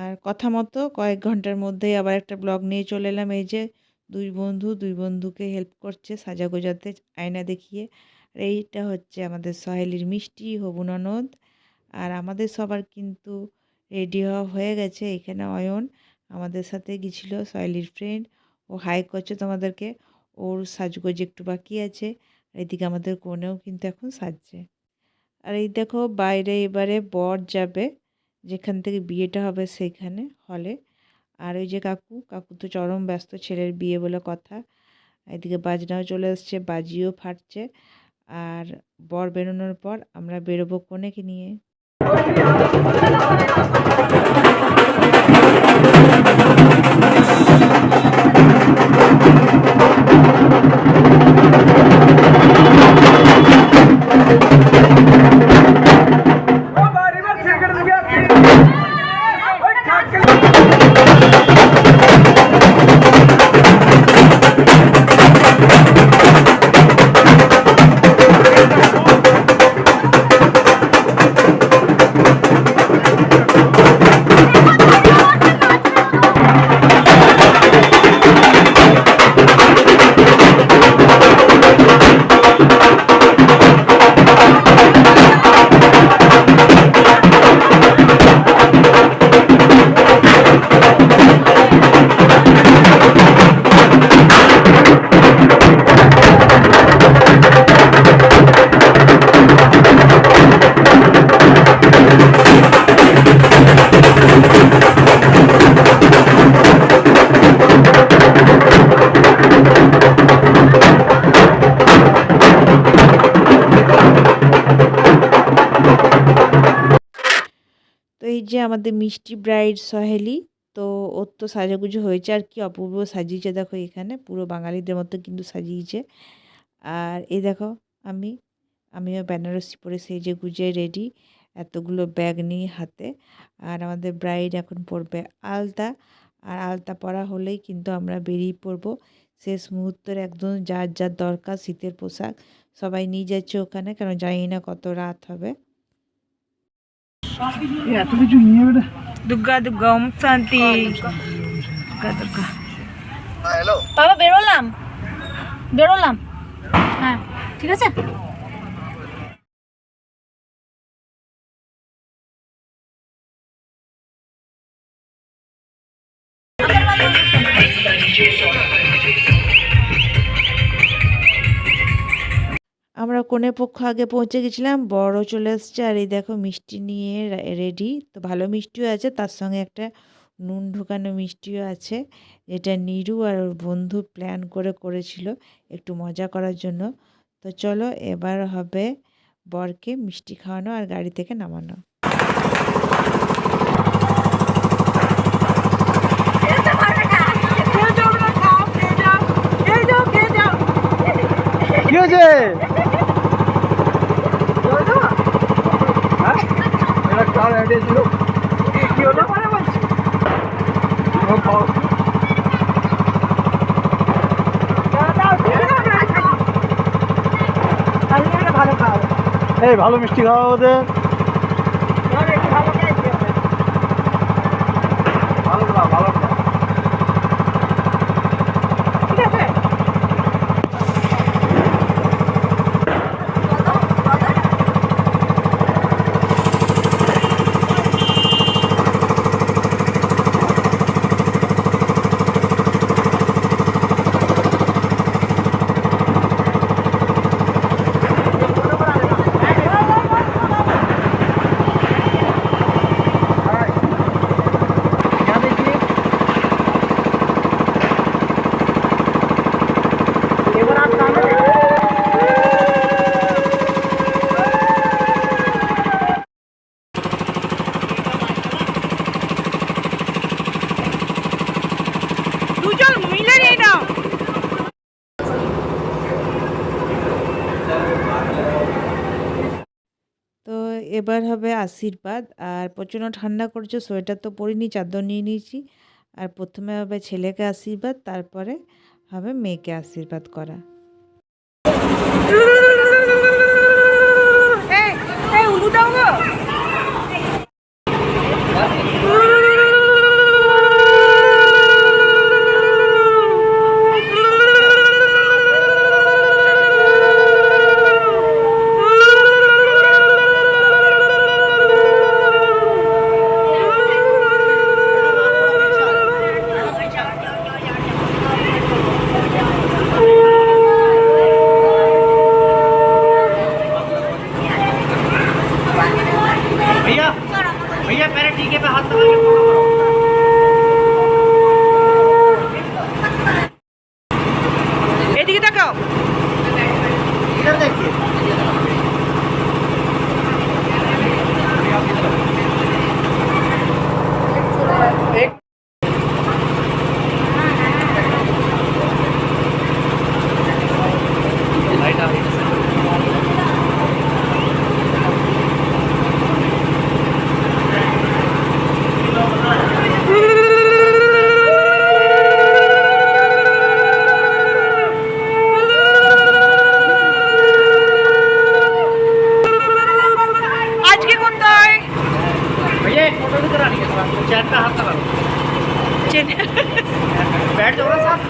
আর কথা মতো কয়েক ঘন্টার মধ্যেই আবার একটা ব্লগ নিয়ে চলে এলাম। এই যে দুই বন্ধুকে হেল্প করছে সাজাগোজাতে আয়না দেখিয়ে। আর এইটা হচ্ছে আমাদের সহেলির মিষ্টি, হবু ননদ। আর আমাদের সবার কিন্তু রেডি হওয়া হয়ে গেছে। এখানে অয়ন আমাদের সাথে গেছিল, সহেলির ফ্রেন্ড। ও হাই করছে তোমাদেরকে। ওর সাজগোজ একটু বাকি আছে। আর এদিকে আমাদের কনেও কিন্তু এখন সাজছে। আর এই দেখো বাইরে এবারে বর যাবে, যেখান থেকে বিয়েটা হবে সেইখানে হলে। আর ওই যে কাকু, কাকু তো চরম ব্যস্ত, ছেলের বিয়ে বলে কথা। এদিকে বাজনাও চলে এসছে, বাজিও ফাটছে। আর বর বেরোনোর পর আমরা বেরোবো কনেকে নিয়ে। তো এই যে আমাদের মিষ্টি ব্রাইড সহেলি, তো ওর তো সাজাগুজো হয়েছে। আর কি অপূর্ব সাজিয়েছে দেখো, এখানে পুরো বাঙালিদের মতো কিন্তু সাজিয়েছে। আর এই দেখো আমিও বেনারসি পরে সেজে গুজে রেডি, এতগুলো ব্যাগ নিয়ে হাতে। আর আমাদের ব্রাইড এখন পরবে আলতা। আর আলতা পরা হলেই কিন্তু আমরা বেরিয়ে পড়বো শেষ মুহূর্তের একদম যার যার দরকার শীতের পোশাক সবাই নিয়ে যাচ্ছে ওখানে, কারণ জানি না কত রাত হবে। এত কিছু নিয়ে দুর্গা দুর্গা ওম শান্তি, দুর্গা দুর্গা। হ্যালো বাবা, বেরোলাম। হ্যাঁ ঠিক আছে। আমরা কনে পক্ষ আগে পৌঁছে গেছিলাম, বড় চলে এসছে। আর এই দেখো মিষ্টি নিয়ে রেডি, তো ভালো মিষ্টিও আছে, তার সঙ্গে একটা নুন ঢোকানো মিষ্টিও আছে, যেটা নিরু আর ওর বন্ধু প্ল্যান করেছিল একটু মজা করার জন্য। তো চলো এবার হবে বরকে মিষ্টি খাওয়ানো আর গাড়ি থেকে নামানো। কি হয়েছে? এই ভালো মিষ্টি খাওয়া ওদের। এবার হবে আশীর্বাদ। আর প্রচণ্ড ঠান্ডা করছে, সোয়েটার তো পরিনি, চাদর নিয়ে নিয়েছি। আর প্রথমে হবে ছেলেকে আশীর্বাদ, তারপরে হবে মেয়েকে আশীর্বাদ করা। এদিকে তাকাও। আজকে কোথায় भैया एक फोटो भी करानी है साथ में चैट का हाथ लगा लो बैठ जाओ ना साथ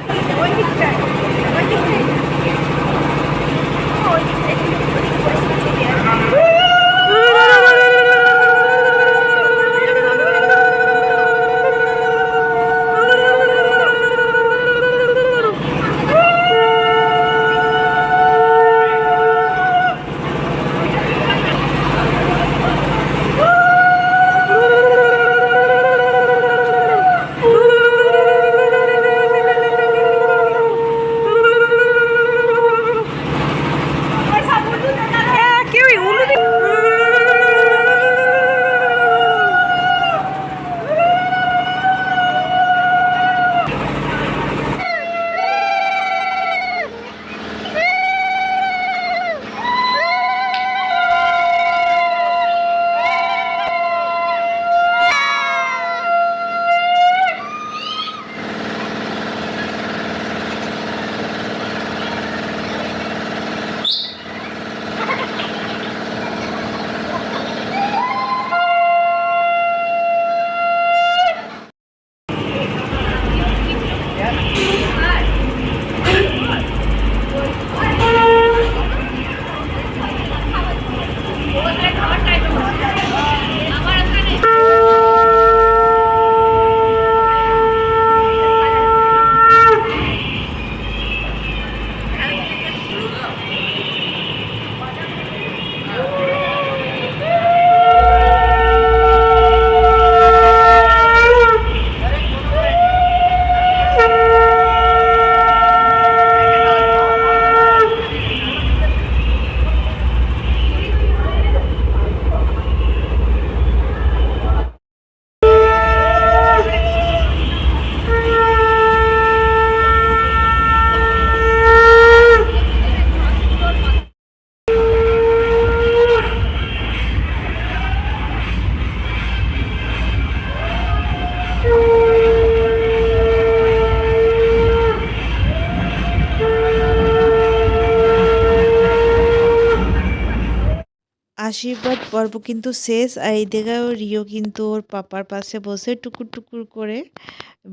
আশীর্বাদ পর্ব কিন্তু শেষ। আর এই দিকেও রিও কিন্তু ওর পাপার পাশে বসে টুকুর টুকুর করে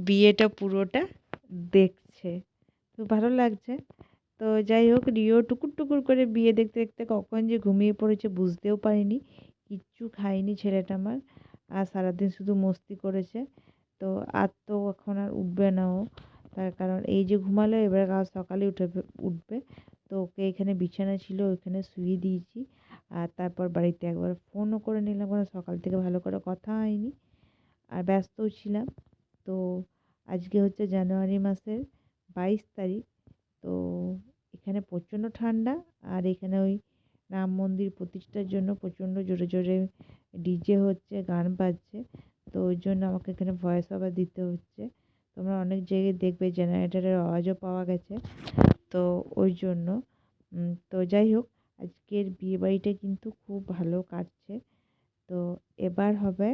বিয়েটা পুরোটা দেখছে। তো ভালো লাগছে। তো যাই হোক, রিও টুকুর টুকুর করে বিয়ে দেখতে দেখতে কখন যে ঘুমিয়ে পড়েছে বুঝতেও পারিনি। কিচ্ছু খায়নি ছেলেটা আমার, আর সারাদিন শুধু মস্তি করেছে। তো আর তো এখন আর উঠবে না ও, তার কারণ এই যে ঘুমালো, এবার কাল সকালে উঠবে। তো ওকে এখানে বিছানা ছিল ওইখানে শুয়ে দিয়েছি। আর তারপর বাড়িতে একবার ফোনও করে নিলাম, কারণ সকাল থেকে ভালো করে কথা হয়নি আর ব্যস্তও ছিলাম। তো আজকে হচ্ছে জানুয়ারি মাসের 22 তারিখ। তো এখানে প্রচণ্ড ঠান্ডা, আর এখানে ওই রাম মন্দির প্রতিষ্ঠার জন্য প্রচণ্ড জোরে জোরে ডিজে হচ্ছে, গান বাজছে। তো ওই জন্য আমাকে এখানে ভয়েস ওভার দিতে হচ্ছে। তোমরা অনেক জায়গায় দেখবে জেনারেটরের আওয়াজও পাওয়া গেছে। তো ওই জন্য তো যাই হোক, আজকের বিয়েবাড়িটা কিন্তু খুব ভালো কাটছে। তো এবার হবে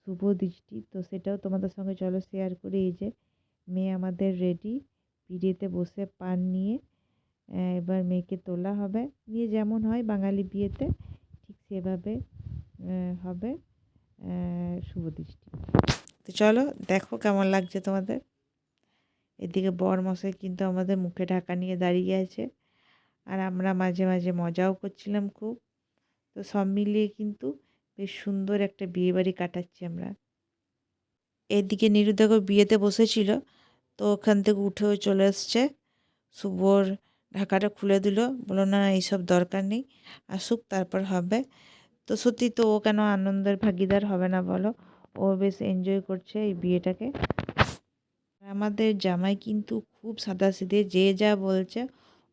শুভ দৃষ্টি, তো সেটাও তোমাদের সঙ্গে চলো শেয়ার করি। এই যে মেয়ে আমাদের রেডি, পিঁড়িতে বসে পান নিয়ে এবার মেয়েকে তোলা হবে, নিয়ে যেমন হয় বাঙালি বিয়েতে ঠিক সেভাবে হবে শুভ দৃষ্টি। তো চলো দেখো কেমন লাগছে তোমাদের। এদিকে বর মশাই কিন্তু আমাদের মুখে ঢাকা নিয়ে দাঁড়িয়ে আছে, আর আমরা মাঝে মাঝে মজাও করছিলাম খুব। তো সব মিলিয়ে কিন্তু বেশ সুন্দর একটা বিয়েবাড়ি কাটাচ্ছি আমরা। এদিকে নিরু দেখো বিয়েতে বসেছিল, তো ওখান থেকে উঠেও চলে এসছে। শুভর ঢাকাটা খুলে দিল, বললো না এইসব দরকার নেই, আসুক তারপর হবে। তো সত্যি তো ও কেন আনন্দের ভাগিদার হবে না বলো, ও বেশ এনজয় করছে এই বিয়েটাকে। আমাদের জামাই কিন্তু খুব সাদাসিধে, যে যা বলছে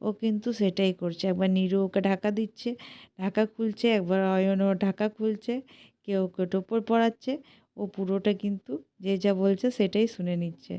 ও কিন্তু সেটাই করছে। একবার নীরু ওকে ঢাকা দিচ্ছে, ঢাকা খুলছে, একবার অয়ন ও ঢাকা খুলছে, কেউ ওকে টোপর পরাচ্ছে। ও পুরোটা কিন্তু যে যা বলছে সেটাই শুনে নিচ্ছে।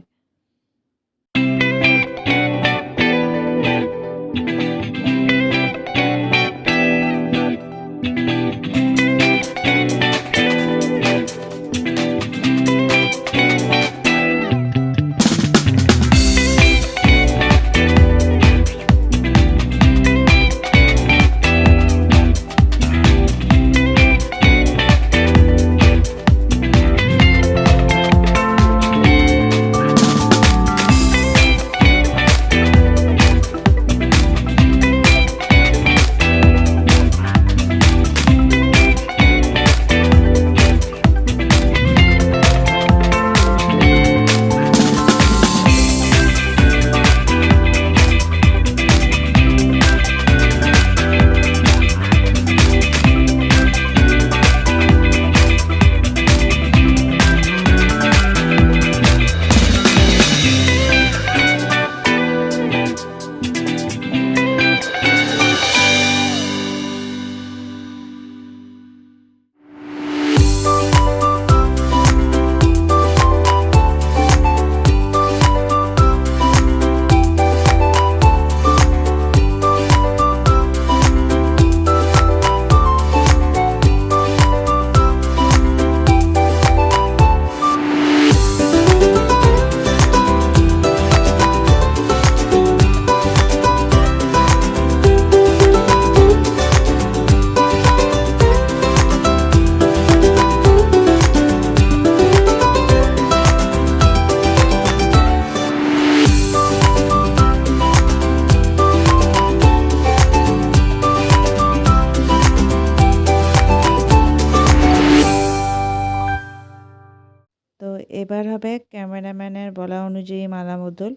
তো এবার হবে ক্যামেরাম্যানের বলা অনুযায়ী মালা বদল।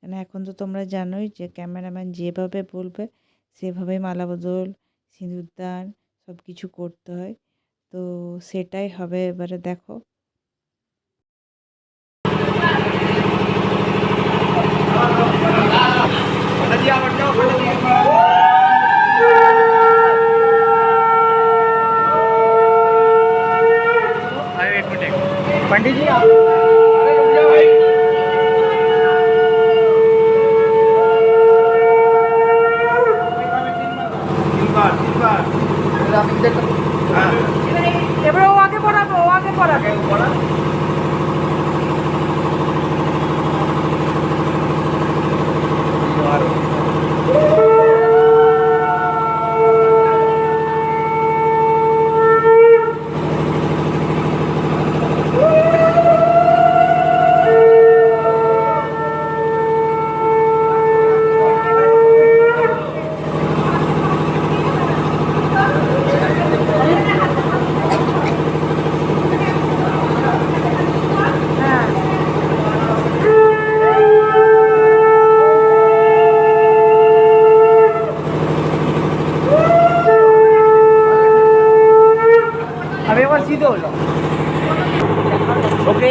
মানে এখন তো তোমরা জানোই যে ক্যামেরাম্যান যেভাবে বলবে সেভাবেই মালা বদল, সিঁদুরদান সব কিছু করতে হয়। তো সেটাই হবে, এবারে দেখো। पंडित जी आप अरे रुक जाओ भाई। तीन बार हाँ এবারে ও আগে পড়াবো, ও আগে পড়াবে। अब एक बार सीधे हो जाओ। ओके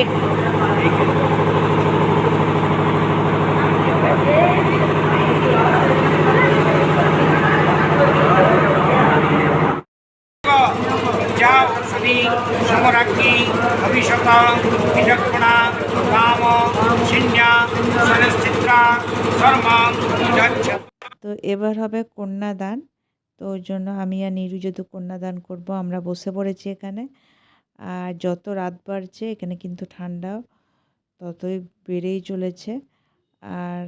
ठीक है। जाओ सदी समराज्ञी अभिषेका विचक्षणा काम शिन्या सरस्चित्रा शर्मा যচ্ছ। তো এবার হবে কন্যাদান। তো ওর জন্য আমি আর নীরু যেহেতু কন্যাদান করব, আমরা বসে পড়েছি এখানে। আর যত রাত বাড়ছে এখানে কিন্তু ঠান্ডা ততই বেড়েই চলেছে। আর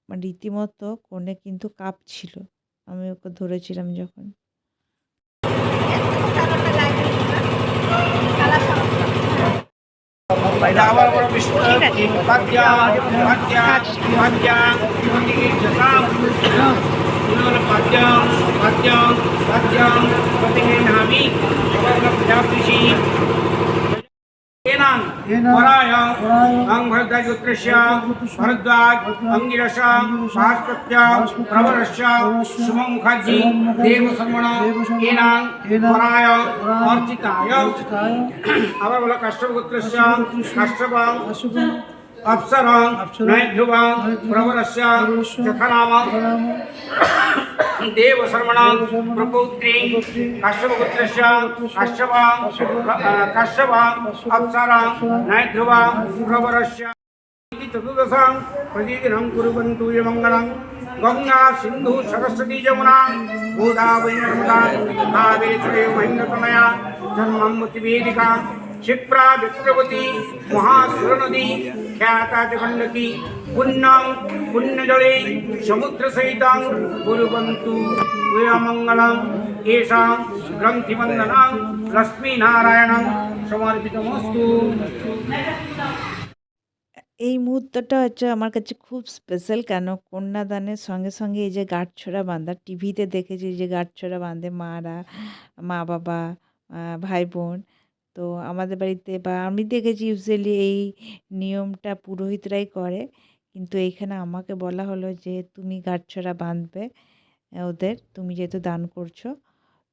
মানে রীতিমতো কনে কিন্তু কাঁপছিল, আমি ওকে ধরেছিলাম যখন। पद्यं एनां वराय अं भरद्वाजगोत्रस्य भरद्वाज अंगिरस भास्पत्य प्रवरस्य शुभं मुखर्जी देवसर्वण एनां वराय अर्चिताय আবার বলো কাশ্যপগোত্রस्य কাশ্যপ अप्सरं नैध्रुवं प्रवरस्य यथानाम देवशर्मणां प्रपौत्री काश्यपगोत्रस्य काश्यप अप्सरं नैध्रुवं प्रवरस्य इति चतुर्दशं प्रतिदिनं कुर्वन्तु ये मङ्गलं गङ्गा सिन्धु सरस्वती जमुना गोदावरी नर्मदा कावेरी महेन्द्रतनया जन्ममतिवेदिका क्षिप्रा विप्रवती महासुरनदी ख्याता च गण्डकी पुण्यं पुण्यजले समुद्रसहितं कुर्वन्तु मङ्गलं येषां ग्रन्थिवन्दनं लक्ष्मीनारायणं समर्पितमस्तु। এই মুহূর্তটা হচ্ছে আমার কাছে খুব স্পেশাল, কেন কন্যাদানের সঙ্গে সঙ্গে এই যে গাঁটছড়া বাঁধা, টিভিতে দেখেছি যে গাঁটছড়া বাঁধে মারা, মা বাবা, ভাই বোন। তো আমাদের বাড়িতে বা আমি দেখেছি ইউজুয়ালি এই নিয়মটা পুরোহিতরাই করে, কিন্তু এইখানে আমাকে বলা হলো যে তুমি গাঁটছড়া বাঁধবে ওদের, তুমি যেহেতু দান করছো।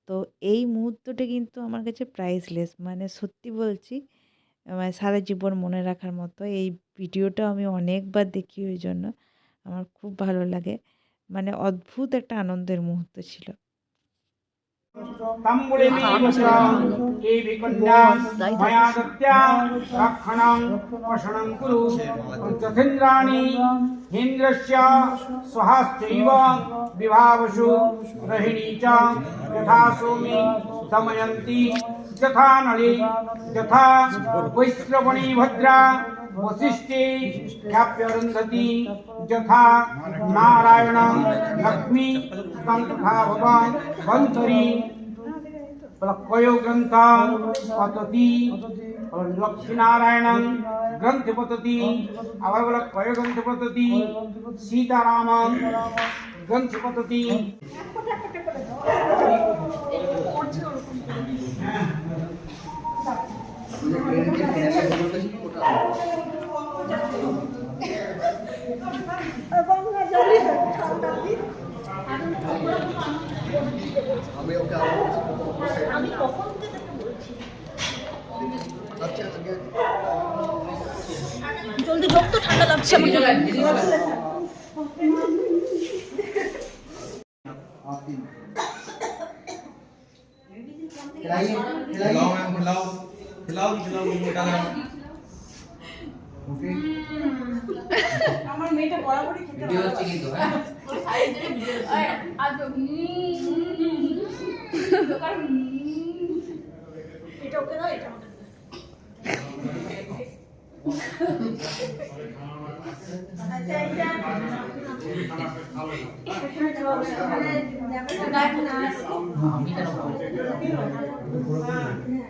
তো এই মুহূর্তটা কিন্তু আমার কাছে প্রাইসলেস, মানে সত্যি বলছি, মানে সারা জীবন মনে রাখার মতো। এই ভিডিওটা আমি অনেকবার দেখি, ওই জন্য আমার খুব ভালো লাগে, মানে অদ্ভুত একটা আনন্দের মুহূর্ত ছিল। रक्षणं कुरु चतुन्द्राणि इन्द्रस्य स्वहश्चैव विभावसु रहिणी च यथा सोमी दमयन्ती यथा नली यथा वैश्रवणी भद्रा वसिष्ठे ख्याप्यरुन्धति यथा नारायणं लक्ष्मी तथा भवान् बन्धरी कयो ग्रन्थं पतति लक्ष्मीनारायणं ग्रन्थ पतति आবার বলা কয় গ্রন্থ পততি সীতারামং গ্রন্থ পততি। আমি কখন থেকে বলছি জলদি যোগ তো, ঠান্ডা লাগছে আমার। আমার মেয়েটা বরাবরই খেতে ভিডিও হচ্ছে কিন্তু এটা ওকে দাও, এটা আমাকে দাও। আমি কেন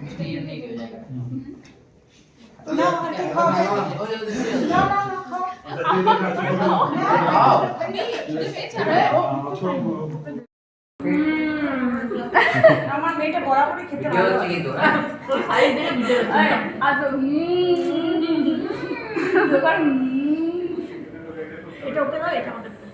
মিষ্টি নিয়ে গেলে জায়গা আমার মেয়েটা বরাবরই খেতে ভিডিও হচ্ছে কিন্তু এটা ওকে দাও, এটা আমাকে দাও।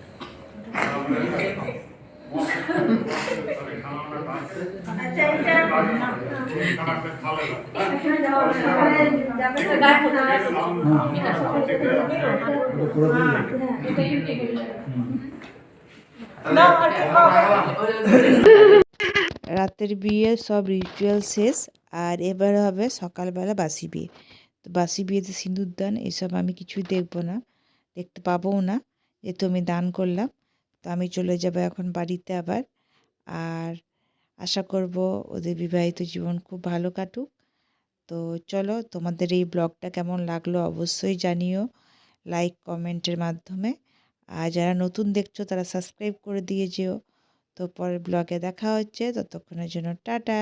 রাতের বিয়ে সব রিচুয়াল শেষ, আর এবার হবে সকালবেলা বাসি বিয়ে। তো বাসি বিয়েতে সিঁদুরদান এসব আমি কিছুই দেখবো না, দেখতে পাবোও না, যেহেতু আমি দান করলাম। তো আমি চলে যাব এখন বাড়িতে আবার, আর আশা করব ওদের বিবাহিত জীবন খুব ভালো কাটুক। তো চলো, তোমাদের এই ব্লগটা কেমন লাগলো অবশ্যই জানিও লাইক কমেন্টের মাধ্যমে, আর যারা নতুন দেখছো তারা সাবস্ক্রাইব করে দিয়ে যেও। তো পরের ব্লগে দেখা হচ্ছে, ততক্ষণের জন্য টাটা।